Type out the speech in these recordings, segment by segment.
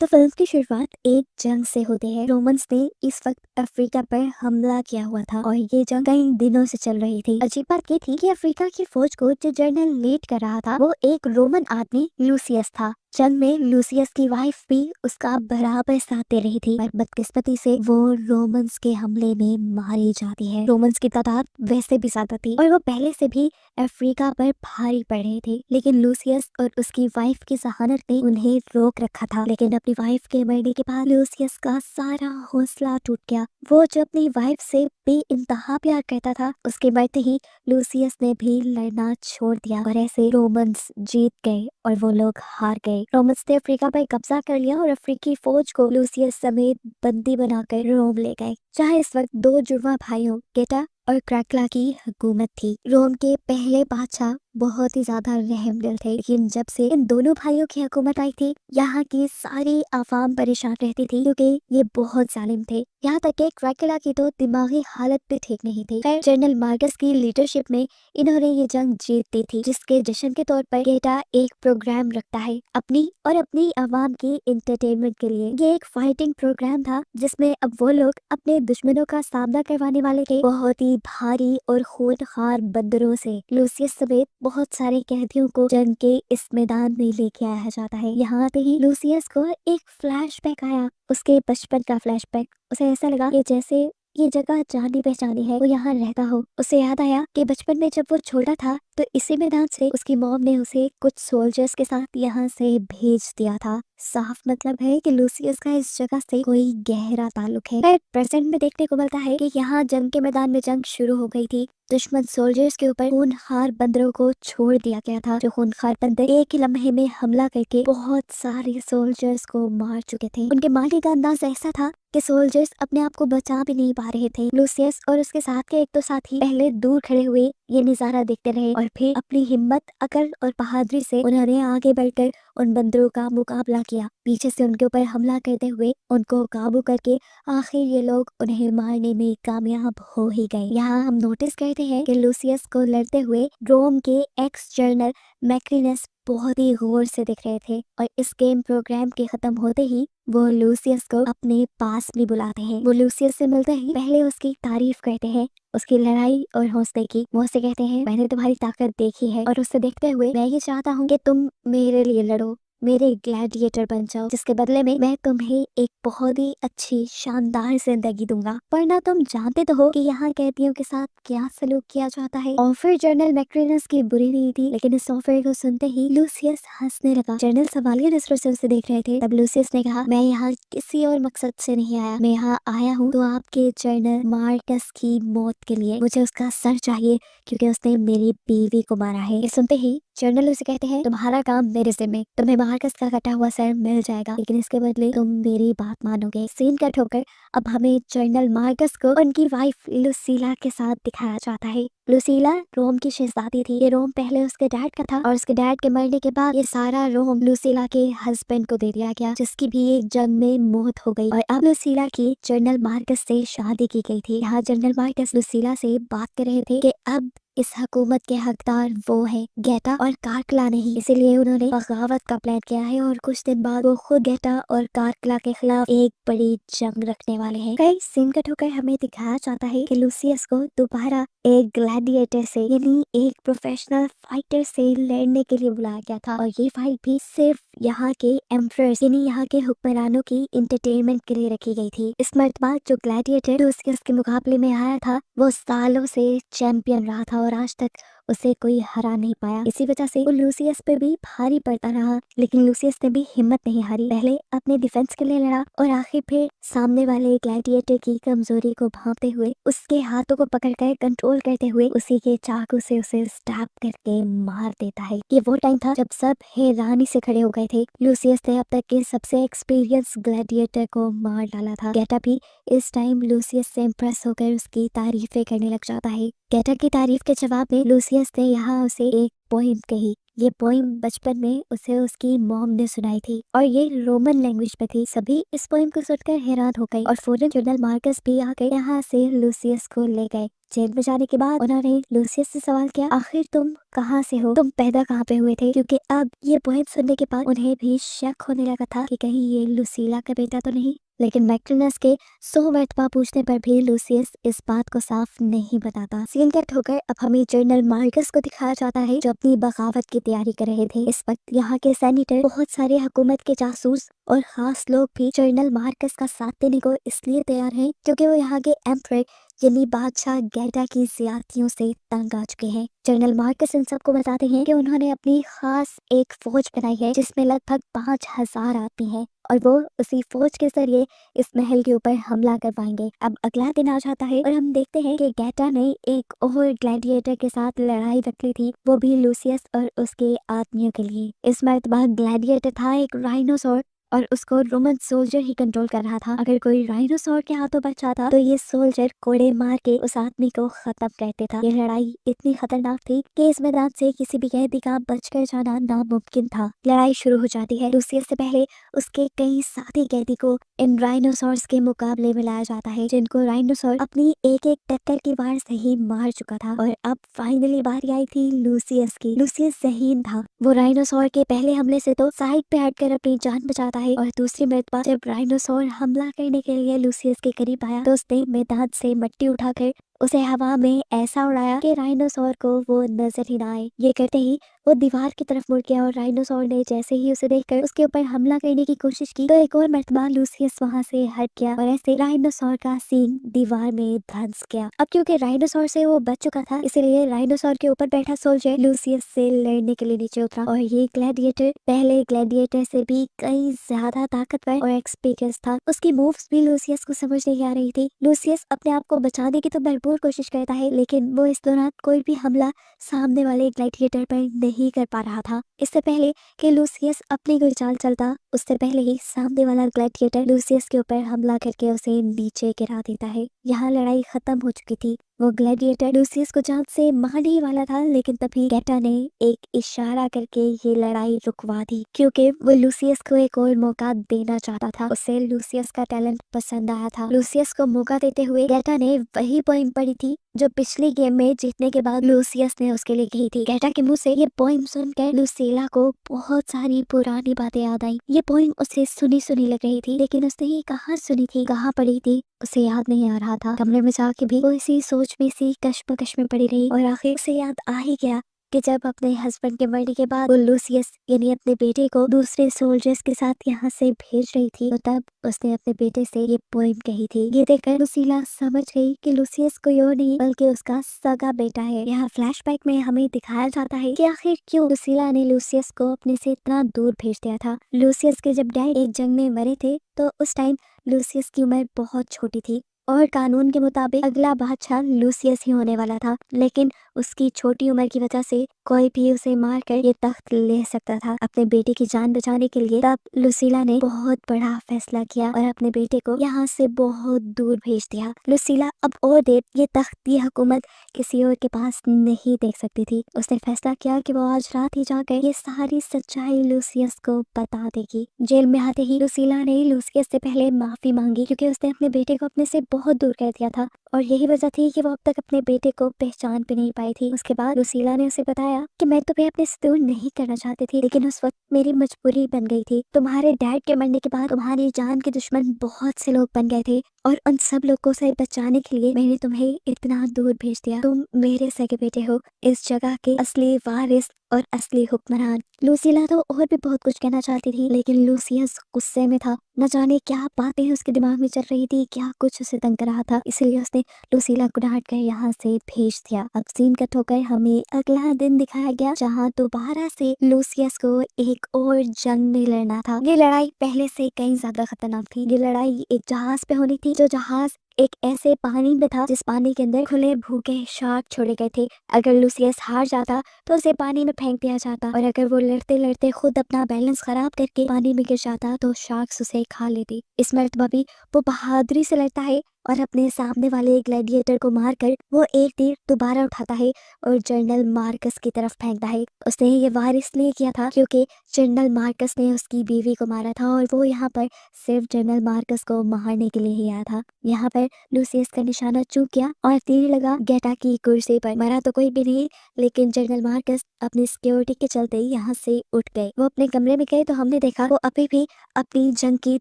तो फिल्म की शुरुआत एक जंग से होती है। रोमन्स ने इस वक्त अफ्रीका पर हमला किया हुआ था और ये जंग कई दिनों से चल रही थी। अजीब बात ये थी कि अफ्रीका की फौज को जो जनरल लीड कर रहा था वो एक रोमन आदमी लूसियस था। जंग में लूसियस की वाइफ भी उसका बराबर साथ दे रही थी, पर बदकिस्मती से वो रोमन्स के हमले में मारी जाती है। रोमन्स की तादाद वैसे भी ज्यादा थी और वो पहले से भी अफ्रीका पर भारी पड़ रहे थे, लेकिन लूसियस और उसकी वाइफ की जहानत ने उन्हें रोक रखा था। लेकिन अपनी वाइफ के मरने के बाद लूसियस का सारा हौसला टूट गया। वो जो अपनी वाइफ से बेइंतहा प्यार करता था, उसके मरते ही लूसियस ने भी लड़ना छोड़ दिया और ऐसे रोमन्स जीत गए और वो लोग हार गए। रोमन्स ने अफ्रीका पर कब्जा कर लिया और अफ्रीकी फौज को लूसियस समेत बंदी बनाकर रोम ले गए, जहाँ इस वक्त दो जुड़वा भाइयों गेटा और क्रैकला की हुकूमत थी। रोम के पहले बादशाह बहुत ही ज्यादा रहमदिल थे, लेकिन जब से इन दोनों भाइयों की हुकूमत आई थी, यहाँ की सारी आवाम परेशान रहती थी क्योंकि ये बहुत जालिम थे। यहाँ तक कि क्रैकला की तो दिमागी हालत भी ठीक नहीं थी। खैर, जनरल मार्कस की लीडरशिप में इन्होंने ये जंग जीत दी थी, जिसके जश्न के तौर पर गेटा एक प्रोग्राम रखता है अपनी और अपनी आवाम की इंटरटेनमेंट के लिए। ये एक फाइटिंग प्रोग्राम था जिसमें अब वो लोग अपने दुश्मनों का सामना करवाने वाले थे, बहुत ही भारी और खूंखार बंदरों से। लूसियस समेत बहुत सारे कैदियों को जंग के इस मैदान में लेके आया जाता है। यहाँ आते ही लूसियस को एक फ्लैशबैक आया, उसके बचपन का फ्लैशबैक। उसे ऐसा लगा कि जैसे ये जगह जानी पहचानी है, वो यहाँ रहता हो। उसे याद आया कि बचपन में जब वो छोटा था तो इसी मैदान से उसकी मॉम ने उसे कुछ सोल्जर्स के साथ यहाँ से भेज दिया था। साफ मतलब है कि लूसियस का इस जगह से कोई गहरा ताल्लुक है। पर प्रेजेंट में देखने को मिलता है कि यहाँ जंग के मैदान में जंग शुरू हो गई थी। दुश्मन सोल्जर्स के ऊपर खूनखार बंदरों को छोड़ दिया गया था। जो खूनखार बंदर एक ही लम्हे में हमला करके बहुत सारे सोल्जर्स को मार चुके थे। उनके मारने का अंदाज ऐसा था कि सोल्जर्स अपने आप को बचा भी नहीं पा रहे थे। लूसियस और उसके साथ के एक दो साथी पहले दूर खड़े हुए ये नजारा देखते रहे और फिर अपनी हिम्मत, अकल और बहादुरी से उन्होंने आगे बढ़कर उन बंदरों का मुकाबला किया। पीछे से उनके ऊपर हमला करते हुए उनको काबू करके आखिर ये लोग उन्हें मारने में कामयाब हो ही गए। यहाँ हम नोटिस करते हैं कि लूसियस को लड़ते हुए रोम के एक्स जनरल मैक्रिनस बहुत ही गौर से दिख रहे थे और इस गेम प्रोग्राम के खत्म होते ही वो लूसियस को अपने पास भी बुलाते हैं। वो लूसियस से मिलते ही पहले उसकी तारीफ करते हैं, उसकी लड़ाई और हौसले की। वो उससे कहते हैं, मैंने तुम्हारी ताकत देखी है और उससे देखते हुए मैं ये चाहता हूँ कि तुम मेरे लिए लड़ो, मेरे ग्लैडिएटर बन जाओ, जिसके बदले में मैं तुम्हें एक बहुत ही अच्छी शानदार जिंदगी दूंगा। पर ना तुम जानते तो हो कि यहाँ कैदियों के साथ क्या सलूक किया जाता है। ऑफर जनरल मैक्रिनस की बुरी नहीं थी, लेकिन इस ऑफर को सुनते ही लूसियस हंसने लगा। जनरल सवालिया नजरों से उसे देख रहे थे। तब लूसियस ने कहा, मैं यहाँ किसी और मकसद से नहीं आया, मैं यहाँ आया हूँ तो आपके जनरल मार्कस की मौत के लिए। मुझे उसका सर चाहिए क्योंकि उसने मेरी बीवी को मारा है। ये सुनते ही जनरल उसे कहते हैं, तुम्हारा काम मेरे जिम्मे, तुम्हें मार्कस का कटा हुआ सर मिल जाएगा, लेकिन इसके बदले तुम मेरी बात मानोगे। सीन कट होकर अब हमें जनरल मार्कस को उनकी वाइफ लुसीला के साथ दिखाया जाता है। लुसीला रोम की शहजादी थी। ये रोम पहले उसके डैड का था और उसके डैड के मरने के बाद ये सारा रोम लुसीला के हस्बैंड को दे दिया गया, जिसकी भी एक जंग में मौत हो गई। और अब लुसीला की जनरल मार्कस से शादी की गई थी। यहाँ जनरल मार्कस लुसीला से बात कर रहे थे कि अब इस हुकूमत के हकदार वो है, गेटा और कारकला नहीं। इसीलिए उन्होंने बगावत का प्लान किया है और कुछ दिन बाद वो खुद गेटा और कारकला के खिलाफ एक बड़ी जंग रखने वाले हैं। कई सीन कट होकर हमें दिखाया जाता है कि लूसियस को दोबारा एक ग्लैडिएटर से यानी एक प्रोफेशनल फाइटर से लड़ने के लिए बुलाया गया था और ये फाइट भी सिर्फ यहाँ के एम्परर्स यानी यहाँ के हुक्मरानों की इंटरटेनमेंट के लिए रखी गई थी। इस मर्तबा जो ग्लैडिएटर लूसियस के मुकाबले में आया था वो सालों से चैंपियन रहा था और आज तक उसे कोई हरा नहीं पाया। इसी वजह से वो लूसियस पे भी भारी पड़ता रहा, लेकिन लूसियस ने भी हिम्मत नहीं हारी। पहले अपने डिफेंस के लिए लड़ा और आखिर फिर सामने वाले ग्लैडिएटर की कमजोरी को भांपते हुए उसके हाथों को पकड़कर कंट्रोल करते हुए उसी के चाकू से उसे स्टैब करके मार देता है। ये वो टाइम था जब सब हैरानी से खड़े हो गए थे। लूसियस ने अब तक के सबसे एक्सपीरियंस ग्लैडिएटर को मार डाला था। गेटा भी इस टाइम लूसियस से इम्प्रेस होकर उसकी तारीफें करने लग जाता है। गेटा की तारीफ के जवाब में लूसियस ने यहाँ उसे एक पॉइंट कही ये पोइम बचपन में उसे उसकी मॉम ने सुनाई थी और ये रोमन लैंग्वेज में थी। सभी इस पोइम को सुनकर हैरान हो गए और फौरन जनरल मार्कस भी आके यहाँ से लूसियस को ले गए। जेल में जाने के बाद उन्होंने लूसियस से सवाल किया, आखिर तुम कहाँ से हो, तुम पैदा कहाँ पे हुए थे? क्योंकि अब ये पोइम सुनने के बाद उन्हें भी शक होने लगा था कि कहीं ये लुसीला का बेटा तो नहीं। लेकिन मैक्टर्नस के 100 मरतबा पूछने पर भी लूसियस इस बात को साफ नहीं बताता। सीन कट होकर अब हमें जनरल मार्कस को दिखाया जाता है जो अपनी बगावत की तैयारी कर रहे थे। इस वक्त यहाँ के सेनेटर, बहुत सारे हुकूमत के जासूस और खास लोग भी जनरल मार्कस का साथ देने को इसलिए तैयार हैं क्योंकि वो यहाँ के एम्परर यानी बादशाह गैटा की ज्यादतियों से तंग आ चुके हैं। जनरल मार्कस इन सबको बताते हैं कि उन्होंने अपनी खास एक फौज बनाई है जिसमें लगभग 5000 आदमी हैं और वो उसी फौज के जरिए इस महल के ऊपर हमला कर पाएंगे। अब अगला दिन आ जाता है और हम देखते हैं कि गैटा ने एक और ग्लैडिएटर के साथ लड़ाई रख ली थी, वो भी लूसियस और उसके आदमियों के लिए। इस मरतबा ग्लैडिएटर था एक राइनोसोर और उसको रोमन सोल्जर ही कंट्रोल कर रहा था। अगर कोई राइनोसोर के हाथों बच जाता तो ये सोल्जर कोड़े मार के उस आदमी को खत्म कर देता। ये लड़ाई इतनी खतरनाक थी कि इस मैदान से किसी भी कैदी का बचकर जाना नामुमकिन था। लड़ाई शुरू हो जाती है। लूसियस से पहले उसके कई साथी कैदी को इन राइनोसोर्स के मुकाबले में लाया जाता है जिनको राइनोसोर अपनी एक एक टक्कर की वार से ही मार चुका था। और अब फाइनली बारी आई थी लूसियस की। लूसियस ज़हीन था। वो राइनोसोर के पहले हमले से तो साइड पे हटकर अपनी जान बचाता है और दूसरी मरतबा जब राइनोसोर हमला करने के लिए लूसियस के करीब आया तो उसने मैदान से मिट्टी उठाकर उसे हवा में ऐसा उड़ाया कि राइनोसोर को वो नजर ही ना आए। ये करते ही वो दीवार की तरफ मुड़ गया और राइनोसोर ने जैसे ही उसे देखकर उसके ऊपर हमला करने की कोशिश की तो एक और मरतबा लूसियस वहां से हट गया और ऐसे राइनोसोर का सींग दीवार में धंस गया। अब क्योंकि राइनोसोर से वो बच चुका था इसलिए राइनोसोर के ऊपर बैठा सोल्जर लूसियस से लड़ने के लिए नीचे उतरा और ये ग्लैडिएटर पहले ग्लैडिएटर से भी कई ज्यादा ताकतवर और एक्सपीरियंस था। उसकी मूव्स भी लूसियस को समझ नहीं आ रही थी। लूसियस अपने आप को बचाने की तो भरपूर कोशिश करता है लेकिन वो इस दौरान कोई भी हमला सामने वाले ग्लैडिएटर पर नहीं कर पा रहा था। इससे पहले कि लूसियस अपनी कोई चाल चलता उससे पहले ही सामने वाला ग्लैडिएटर लूसियस के ऊपर हमला करके उसे नीचे गिरा देता है। यहाँ लड़ाई खत्म हो चुकी थी। वो ग्लैडिएटर लूसियस को जान से मारने ही वाला था लेकिन तभी गैटा ने एक इशारा करके ये लड़ाई रुकवा दी क्योंकि वो लूसियस को एक और मौका देना चाहता था। उसे लूसियस का टैलेंट पसंद आया था। लूसियस को मौका देते हुए गैटा ने वही पोइम पढ़ी थी जो पिछली गेम में जीतने के बाद लूसियस ने उसके लिए कही थी। गैटा के मुंह से ये पोइम सुनकर लूसीला को बहुत सारी पुरानी बातें याद आई। ये पोइम उसे सुनी सुनी लग रही थी लेकिन उसने ये कहाँ सुनी थी, कहाँ पढ़ी थी, उसे याद नहीं आ रहा था। कमरे में जाके भी वो इसी सोच में सी कश्मकश में पड़ी रही और आखिर उसे याद आ ही गया कि जब अपने हस्बैंड के मरने के बाद वो लूसियस यानी अपने बेटे को दूसरे सोल्जर्स के साथ यहाँ से भेज रही थी तो तब उसने अपने बेटे से ये पोइम कही थी। ये देखकर लूसीला समझ गई कि लूसियस कोई और नहीं बल्कि उसका सगा बेटा है। यहाँ फ्लैशबैक में हमें दिखाया जाता है कि आखिर क्यों लूसीला ने लूसियस को अपने से इतना दूर भेज दिया था। लूसियस के जब डैड एक जंग में मरे थे तो उस टाइम लूसियस की उम्र बहुत छोटी थी और कानून के मुताबिक अगला बादशाह लूसियस ही होने वाला था लेकिन उसकी छोटी उम्र की वजह से कोई भी उसे मारकर ये तख्त ले सकता था। अपने बेटे की जान बचाने के लिए तब लूसीला ने बहुत बड़ा फैसला किया और अपने बेटे को यहाँ से बहुत दूर भेज दिया। लूसीला अब और देर ये तख्त, ये हुकूमत किसी और के पास नहीं देख सकती थी। उसने फैसला किया कि वो आज रात ही जाकर ये सारी सच्चाई लूसियस को बता देगी। जेल में आते ही लूसीला ने लूसियस से पहले माफी मांगी क्योंकि उसने अपने बेटे को अपने से बहुत दूर कर दिया था और यही वजह थी कि वो अब तक अपने बेटे को पहचान भी नहीं पाई थी। उसके बाद लूसीला ने उसे बताया कि मैं तुम्हें अपने से दूर नहीं करना चाहती थी लेकिन उस वक्त मेरी मजबूरी बन गई थी। तुम्हारे डैड के मरने के बाद तुम्हारी जान के दुश्मन बहुत से लोग बन गए थे और उन सब लोगों से बचाने के लिए मैंने तुम्हें इतना दूर भेज दिया। तुम मेरे सगे बेटे हो, इस जगह के असली वारिस और असली हुक्मरान। लूसीला तो और भी बहुत कुछ कहना चाहती थी लेकिन लूसियस गुस्से में था। न जाने क्या बातें उसके दिमाग में चल रही थी, क्या कुछ उसे तंग कर रहा था, इसलिए उसने लूसीला को डांट कर यहाँ से भेज दिया। अब सीन कट होकर हमें अगला दिन दिखाया गया जहाँ दोबारा से लूसियस को एक और जंग में लड़ना था। ये लड़ाई पहले से कई ज्यादा खतरनाक थी। ये लड़ाई एक जहाज पे होनी थी जो जहाज एक ऐसे पानी में था जिस पानी के अंदर खुले भूखे शार्क छोड़े गए थे। अगर लूसियस हार जाता तो उसे पानी में फेंक दिया जाता और अगर वो लड़ते लड़ते खुद अपना बैलेंस खराब करके पानी में गिर जाता तो शार्क्स उसे खा लेती। इस मर्तबा भी वो बहादुरी से लड़ता है और अपने सामने वाले ग्लैडिएटर को मारकर वो एक तीर दोबारा उठाता है और जनरल मार्कस की तरफ फेंकता है। उसने ये वार इसलिए किया था क्योंकि जनरल मार्कस ने उसकी बीवी को मारा था और वो यहाँ पर सिर्फ जनरल मार्कस को मारने के लिए ही आया था। यहाँ पर लूसियस का निशाना चूक गया और तीर लगा गेटा की कुर्सी पर। मरा तो कोई भी नहीं, लेकिन जनरल मार्कस अपनी सिक्योरिटी के चलते यहाँ से उठ गए। वो अपने कमरे में गए तो हमने देखा वो अभी भी अपनी जंग की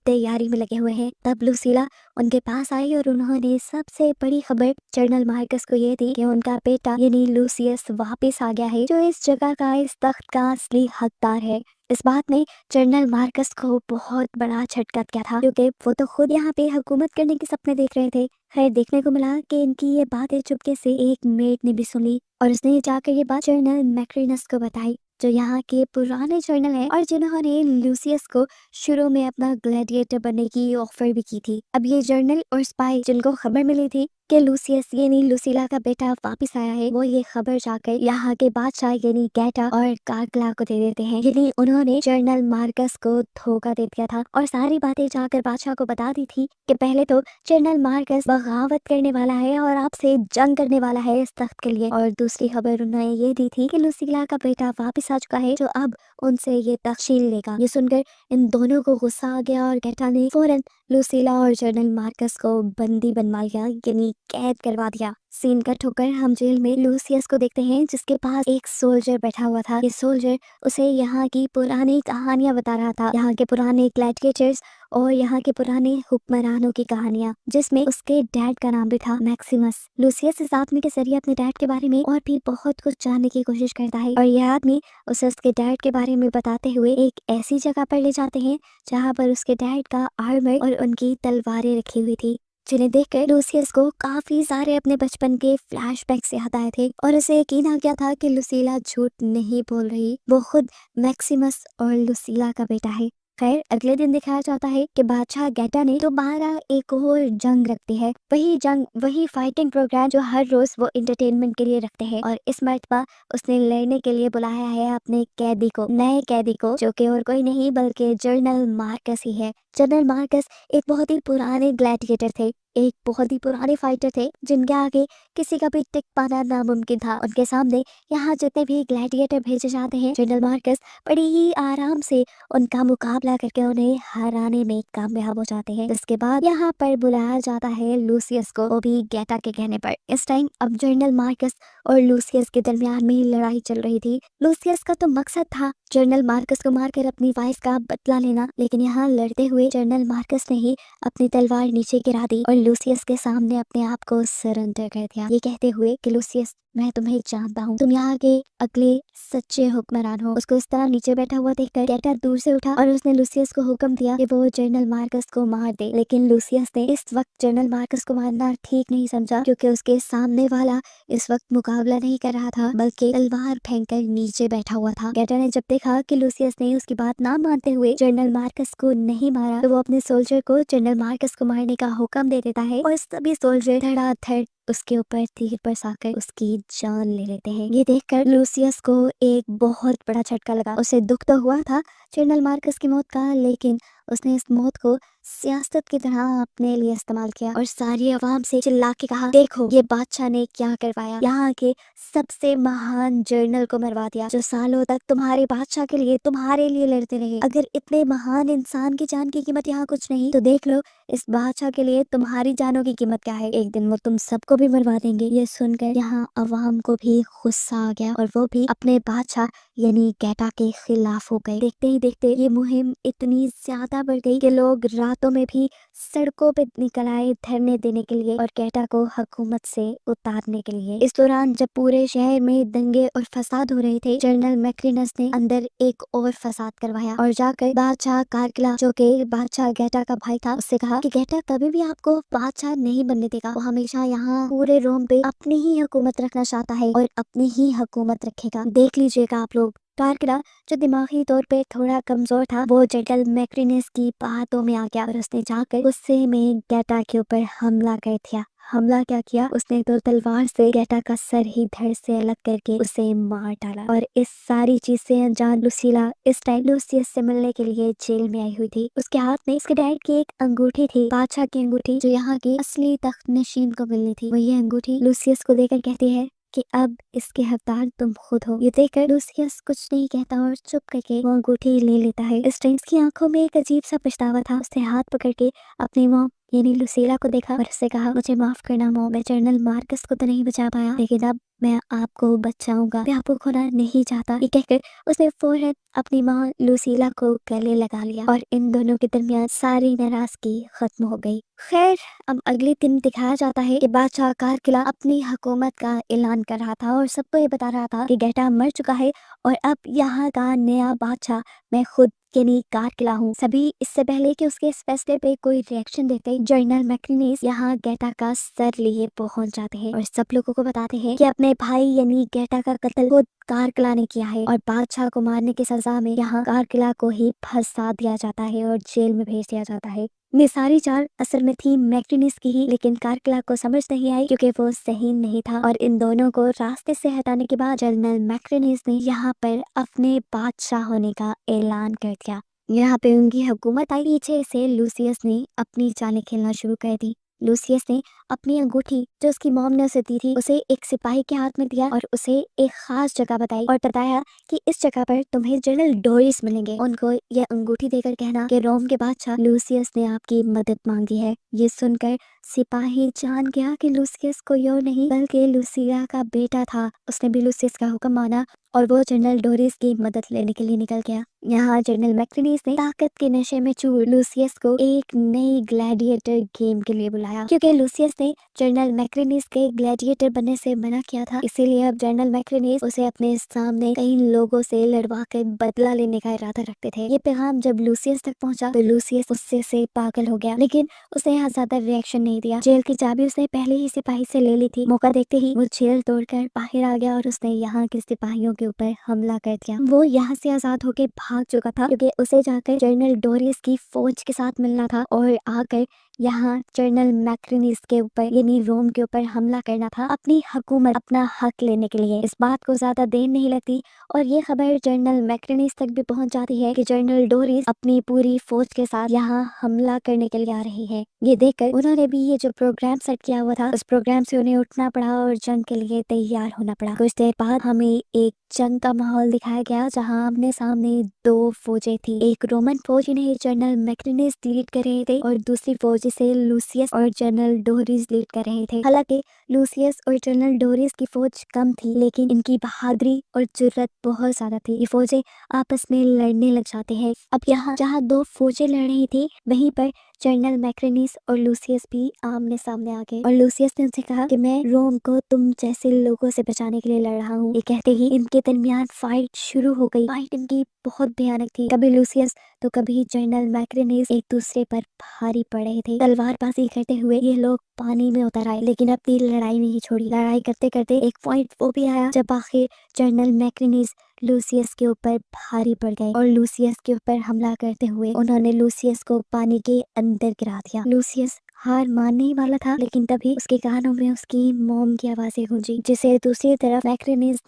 तैयारी में लगे हुए हैं। तब लूसीला उनके पास आई और उन्होंने सबसे बड़ी खबर जनरल मार्कस को ये दी कि उनका बेटा यानी लूसियस वापस आ गया है, जो इस जगह का, इस तख्त का असली हकदार है। इस बात ने जनरल मार्कस को बहुत बड़ा झटका दिया था क्योंकि वो तो खुद यहाँ पे हुकूमत करने के सपने देख रहे थे। खैर, देखने को मिला कि इनकी ये बातें चुपके से एक मेड ने भी सुनी और उसने जाकर ये बात जनरल मैक्रिनस को बताई, जो यहाँ के पुराने जनरल हैं और जिन्होंने लूसियस को शुरू में अपना ग्लैडिएटर बनने की ऑफर भी की थी। अब ये जर्नल और स्पाई जिनको खबर मिली थी कि लूसियस यानी लूसीला का बेटा वापस आया है, वो ये खबर जाकर यहाँ के बादशाह यानी गेटा और कार्कला को दे देते हैं। यानी उन्होंने जनरल मार्कस को धोखा दे दिया था और सारी बातें जाकर बादशाह को बता दी थी कि पहले तो जनरल मार्कस बगावत करने वाला है और आपसे जंग करने वाला है इस तख्त के लिए, और दूसरी खबर उन्होंने ये दी थी कि लूसीला का बेटा वापस आ चुका है जो अब उनसे ये तख्त छीन लेगा। ये सुनकर इन दोनों को गुस्सा आ गया और गेटा ने फौरन लूसीला और जनरल मार्कस को बंदी बनवा लिया, यानी कैद करवा दिया। सीन कट होकर हम जेल में लूसियस को देखते हैं जिसके पास एक सोल्जर बैठा हुआ था। ये सोल्जर उसे यहाँ की पुरानी कहानियां बता रहा था, यहाँ के पुराने ग्लैडिएटर्स और यहाँ के पुराने हुक्मरानों की कहानियां, जिसमें उसके डैड का नाम भी था मैक्सिमस। लूसियस इस आदमी के जरिए अपने डैड के बारे में और भी बहुत कुछ जानने की कोशिश करता है और यह आदमी उसे उसके डैड के बारे में बताते हुए एक ऐसी जगह पर ले जाते हैं जहाँ पर उसके डैड का आर्मर और उनकी तलवारें रखी हुई थी, जिन्हें देखकर लूसियस को काफी सारे अपने बचपन के फ्लैशबैक्स याद आए थे और उसे यकीन आ गया था कि लूसीला झूठ नहीं बोल रही, वो खुद मैक्सिमस और लूसीला का बेटा है। खैर, अगले दिन दिखाया जाता है कि बादशाह गेटा ने दोबारा एक और जंग रखती है। वही जंग, वही फाइटिंग प्रोग्राम जो हर रोज वो एंटरटेनमेंट के लिए रखते हैं, और इस मर्तबा उसने लड़ने के लिए बुलाया है अपने कैदी को, नए कैदी को, जो कि और कोई नहीं बल्कि जनरल मार्कस ही है। जनरल मार्कस एक बहुत ही पुराने ग्लैडिएटर थे, एक बहुत ही पुराने फाइटर थे जिनके आगे किसी का भी टिक पाना नामुमकिन था। उनके सामने यहाँ जितने भी ग्लैडिएटर भेजे जाते हैं, जनरल मार्कस बड़ी ही आराम से उनका मुकाबला करके उन्हें हराने में कामयाब हो जाते हैं। इसके बाद यहाँ पर बुलाया जाता है लूसियस को, वो भी गेटा के कहने पर। इस टाइम अब जनरल मार्कस और लूसियस के दरमियान में लड़ाई चल रही थी। लूसियस का तो मकसद था जनरल मार्कस को मारकर अपनी वाइफ का बदला लेना, लेकिन यहाँ लड़ते हुए जनरल मार्कस ने ही अपनी तलवार नीचे गिरा दी और लूसियस के सामने अपने आप को सरेंडर कर दिया, ये कहते हुए कि लूसियस, मैं तुम्हें जानता हूँ, तुम यहाँ के अगले सच्चे हुक्मरान हो। उसको इस तरह नीचे बैठा हुआ देखकर गेटा दूर से उठा और उसने लूसियस को हुक्म दिया कि वो जनरल मार्कस को मार दे, लेकिन लूसियस ने इस वक्त जनरल मार्कस को मारना ठीक नहीं समझा क्योंकि उसके सामने वाला इस वक्त मुकाबला नहीं कर रहा था बल्कि तलवार फेंककर नीचे बैठा हुआ था। गेटा ने जब देखा कि लूसियस ने उसकी बात ना मानते हुए जनरल मार्कस को नहीं मारा, तो वो अपने सोल्जर को जनरल मार्कस को मारने का हुक्म दे देता है और सभी सोल्जर धड़ाधड़ उसके ऊपर तीर बरसाकर उसकी जान ले लेते हैं। ये देखकर लूसियस को एक बहुत बड़ा झटका लगा। उसे दुख तो हुआ था जनरल मार्कस की मौत का, लेकिन उसने इस मौत को सियासत की तरह अपने लिए इस्तेमाल किया और सारी आवाम से चिल्ला के कहा, देखो ये बादशाह ने क्या करवाया, यहाँ के सबसे महान जनरल को मरवा दिया जो सालों तक तुम्हारे बादशाह के लिए, तुम्हारे लिए लड़ते रहे। अगर इतने महान इंसान की जान की कीमत यहाँ कुछ नहीं, तो देख लो इस बादशाह के लिए तुम्हारी जानों की कीमत क्या है। एक दिन वो तुम सबको भी मरवा देंगे। ये सुनकर यहाँ अवाम को भी गुस्सा आ गया और वो भी अपने बादशाह यानी गेटा के खिलाफ हो गए। देखते ही देखते ये मुहिम इतनी ज्यादा बढ़ गई कि लोग रातों में भी सड़कों पे निकल आए धरने देने के लिए और गेटा को हुकूमत से उतारने के लिए। इस दौरान जब पूरे शहर में दंगे और फसाद हो रहे थे, जनरल मैक्रिनस ने अंदर एक और फसाद करवाया और जाकर बादशाह कार्कला, जो कि बादशाह गेटा का भाई था, उससे कहा कि गेटा कभी भी आपको बादशाह नहीं बनने देगा। वो हमेशा यहाँ पूरे रोम पे अपनी ही हुकूमत रखना चाहता है और अपनी ही हुकूमत रखेगा, देख लीजिएगा आप लोग। कार्कला, जो दिमागी तौर पे थोड़ा कमजोर था, वो जनरल मैक्रिनस की बातों में आ गया और उसने जाकर गुस्से में गेटा के ऊपर हमला कर दिया। हमला क्या किया, उसने तो तलवार से गेटा का सर ही धड़ से अलग करके उसे मार डाला। और इस सारी चीज से अनजान लुसीला इस टाइम लूसियस से मिलने के लिए जेल में आई हुई थी। उसके हाथ में उसके डैड की एक अंगूठी थी, बादशाह की अंगूठी, जो यहाँ की असली तख्त नशीन को मिलनी थी। वही अंगूठी लूसियस को देकर कहती है कि अब इसके हकदार तुम खुद हो। ये देखकर लूसियस कुछ नहीं कहता और चुप करके वो अंगूठी ले लेता है। इस टाइम की आंखों में एक अजीब सा पछतावा था। उसने हाथ पकड़ के अपनी मॉम यानी लुसीला को देखा और उससे कहा, मुझे माफ करना मॉम, मैं जनरल मार्कस को तो नहीं बचा पाया, लेकिन अब मैं आपको बचाऊंगा, मैं आपको खोना नहीं चाहता। ये कहकर उसने फौरन अपनी माँ लुसीला को गले लगा लिया और इन दोनों के दरमियान सारी नाराजगी खत्म हो गई। खैर, अब अगले दिन दिखाया जाता है कि बादशाह कारकिला अपनी हुकूमत का ऐलान कर रहा था और सबको ये बता रहा था कि गेटा मर चुका है और अब यहाँ का नया बादशाह मैं खुद यानी कारकिला हूँ। सभी इससे पहले कि उसके इस फैसले पे कोई रिएक्शन देते जनरल मैक्रिनीस यहाँ गेटा का सर लिए पहुंच जाते हैं और सब लोगों को बताते हैं कि अपने भाई यानी गेटा का कत्ल खुद कारकिला ने किया है और बादशाह को मारने की सजा में यहाँ कारकिला को ही फंसा दिया जाता है और जेल में भेज दिया जाता है। ये सारी चाल असल में थी मैक्रिनिस की ही, लेकिन कारकिला को समझ नहीं आई क्योंकि वो सही नहीं था और इन दोनों को रास्ते से हटाने के बाद जनरल मैक्रिनिस ने यहाँ पर अपने बादशाह होने का ऐलान कर दिया। यहाँ पे उनकी हुकूमत आई। पीछे से लूसियस ने अपनी चालें खेलना शुरू कर दी। लूसियस ने अपनी अंगूठी जो उसकी मॉम ने उसे दी थी उसे एक सिपाही के हाथ में दिया और उसे एक खास जगह बताई और बताया कि इस जगह पर तुम्हें जनरल डोरिस मिलेंगे। उनको ये अंगूठी देकर कहना कि रोम के बादशाह लूसियस ने आपकी मदद मांगी है। ये सुनकर सिपाही जान गया कि लूसियस कोई और नहीं बल्कि लूसिया का बेटा था। उसने भी लूसियस का हुक्म माना और वो जनरल डोरिस की मदद लेने के लिए निकल गया। यहाँ जनरल मैक्रिनीस ने ताकत के नशे में चूर लूसियस को एक नई ग्लैडिएटर गेम के लिए बुलाया। क्योंकि लूसियस ने जनरल मैक्रिनीस के ग्लैडिएटर बनने से मना किया था, इसीलिए अब जनरल मैक्रिनीस उसे अपने सामने कई लोगों से लड़वा कर बदला लेने का इरादा रखते थे। ये पैगाम जब लूसियस तक पहुंचा तो लूसियस गुस्से से पागल हो गया, लेकिन उसने यहाँ ज्यादा रिएक्शन नहीं दिया। जेल की चाबी उसने पहले ही सिपाही से ले ली थी। मौका देखते ही वो जेल तोड़कर बाहर आ गया और उसने यहाँ के सिपाहियों के ऊपर हमला कर दिया। वो यहाँ से आजाद होकर भाग चुका था क्योंकि उसे जाकर जनरल डोरिस की फौज के साथ मिलना था और आकर यहाँ जनरल मैक्रिनीस के ऊपर यानी रोम के ऊपर हमला करना था, अपनी हुकूमत अपना हक लेने के लिए। इस बात को ज्यादा देर नहीं लगती और ये खबर जनरल मैक्रिनीस तक भी पहुंच जाती है कि जनरल डोरिस अपनी पूरी फौज के साथ यहाँ हमला करने के लिए आ रही है। ये देखकर उन्होंने भी ये जो प्रोग्राम सेट किया हुआ था उस प्रोग्राम से उन्हें उठना पड़ा और जंग के लिए तैयार होना पड़ा। कुछ देर बाद हमें एक जंग का माहौल दिखाया गया जहाँ आमने सामने दो फौजें थी। एक रोमन फौज इन्हें जनरल मैक्रिनीस लीड कर रहे थे और दूसरी फौज जिसे लूसियस और जनरल डोरिस लीड कर रहे थे। हालांकि लूसियस और जनरल डोरिस की फौज कम थी लेकिन इनकी बहादुरी और जुर्रत बहुत ज्यादा थी। ये फौजें आपस में लड़ने लग जाते हैं। अब यहाँ जहाँ दो फौजें लड़ रही थी वहीं पर जनरल मैक्रिनीस और लूसियस भी आमने सामने आ गए और लूसियस ने उनसे कहा कि मैं रोम को तुम जैसे लोगों से बचाने के लिए लड़ रहा हूँ। ये कहते ही इनके दरमियान फाइट शुरू हो गई। फाइट इनकी बहुत भयानक थी। कभी लूसियस तो कभी जनरल मैक्रिनीस एक दूसरे पर भारी पड़ रहे थे। तलवारबाजी करते हुए ये लोग पानी में उतर आए लेकिन अपनी लड़ाई नहीं छोड़ी। लड़ाई करते करते एक पॉइंट वो भी आया जब आखिर जनरल मैक्रिनीस लूसियस के ऊपर भारी पड़ गए और लूसियस के ऊपर हमला करते हुए उन्होंने लूसियस को पानी के अंदर गिरा दिया। लूसियस हार मानने ही वाला था लेकिन तभी उसके कानों में उसकी मॉम की आवाजें गूंजी जिसे दूसरी तरफ मैक्रिनीस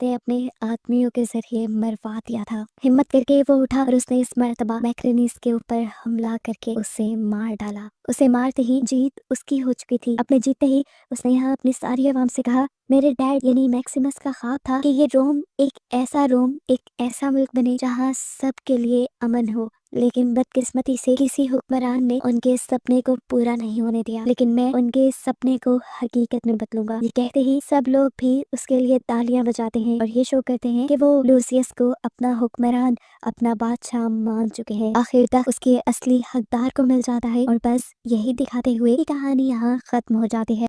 ने अपने आदमियों के जरिए मरवा दिया था। हिम्मत करके वो उठा और उसने इस मर्तबा मैक्रिनीस के ऊपर हमला करके उसे मार डाला। उसे मारते ही जीत उसकी हो चुकी थी। अपने जीतते ही उसने यहाँ अपनी सारी आवाम से कहा, मेरे डैड यानी मैक्सिमस का ख्वाब था कि ये रोम एक ऐसा मुल्क बने जहाँ सबके लिए अमन हो, लेकिन बदकिस्मती से किसी हुक्मरान ने उनके सपने को पूरा नहीं होने दिया। लेकिन मैं उनके सपने को हकीकत में बदलूंगा। ये कहते ही सब लोग भी उसके लिए तालियां बजाते हैं और ये शो करते हैं कि वो लूसियस को अपना हुक्मरान अपना बादशाह मान चुके हैं। आखिर तक उसके असली हकदार को मिल जाता है और बस यही दिखाते हुए ये कहानी यहाँ खत्म हो जाती है।